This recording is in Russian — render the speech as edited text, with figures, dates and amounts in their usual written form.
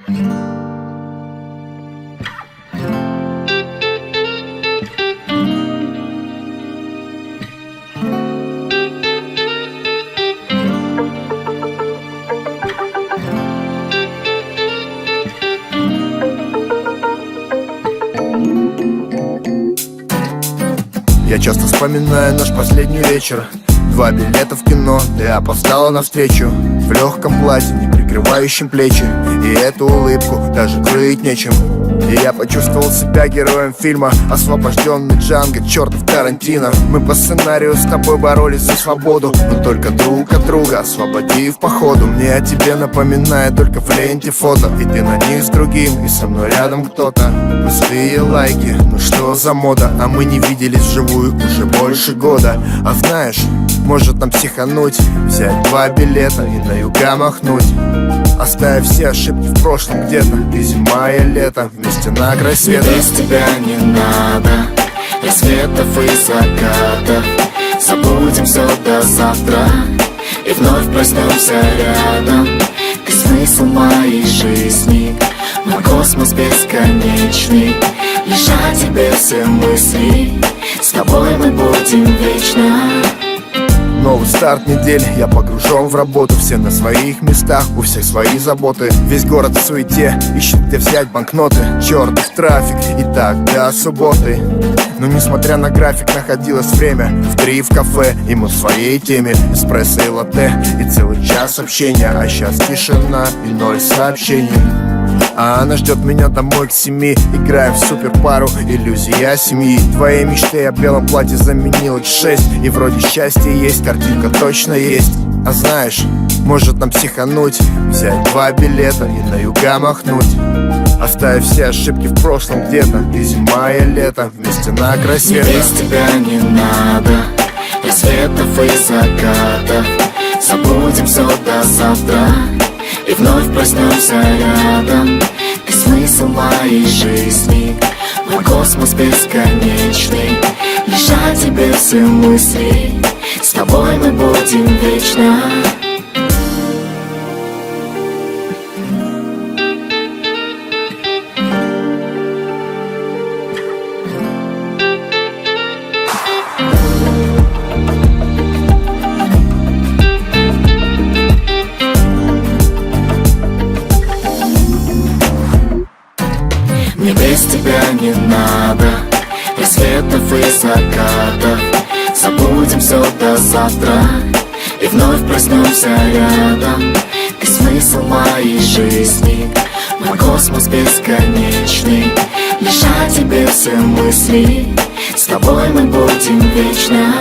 Я часто вспоминаю наш последний вечер. 2 билета в кино, ты опоздала навстречу. В легком платье, не прикрывающем плечи. И эту улыбку даже крыть нечем. И я почувствовал себя героем фильма «Освобожденный Джанго», чертов Тарантино. Мы по сценарию с тобой боролись за свободу, но только друг от друга, освободив походу. Мне о тебе напоминает только в ленте фото, и ты на них с другим, и со мной рядом кто-то. Пустые лайки, ну что за мода? А мы не виделись вживую уже больше года. А знаешь, может нам психануть, взять 2 билета и на юга махнуть, оставив все ошибки в прошлом где-то. И зима, и лето, вместе на край света. Мне без тебя не надо рассветов и закатов. Забудем все до завтра и вновь проснемся рядом. Ты смысл моей жизни, мой космос бесконечный. Лишь о тебе все мысли, с тобой мы будем вечно. Новый старт недели, я погружен в работу. Все на своих местах, у всех свои заботы. Весь город в суете, ищет где взять банкноты. Чертов трафик, и так до субботы. Но несмотря на график, находилось время в 3 в кафе, и мы в своей теме. Эспрессо и латте, и целый час общения. А сейчас тишина и 0 сообщений. А она ждет меня домой к 7, играем в суперпару, иллюзия семьи. Твоей мечты я в белом платье заменил X6. И вроде счастье есть, картинка точно есть. А знаешь, может нам психануть, взять 2 билета и на юга махнуть, оставив все ошибки в прошлом где-то. И зима, и лето, вместе на край света. Мне без тебя не надо рассветов и закатов. Забудем все до завтра и вновь проснемся рядом. Ты смысл моей жизни, мой космос бесконечный. Лишь о тебе все мысли, с тобой мы будем вечно. Мне без тебя не надо рассветов и закатов. Забудем все до завтра и вновь проснемся рядом. Ты смысл моей жизни, мой космос бесконечный. Лишь о тебе все мысли, с тобой мы будем вечно.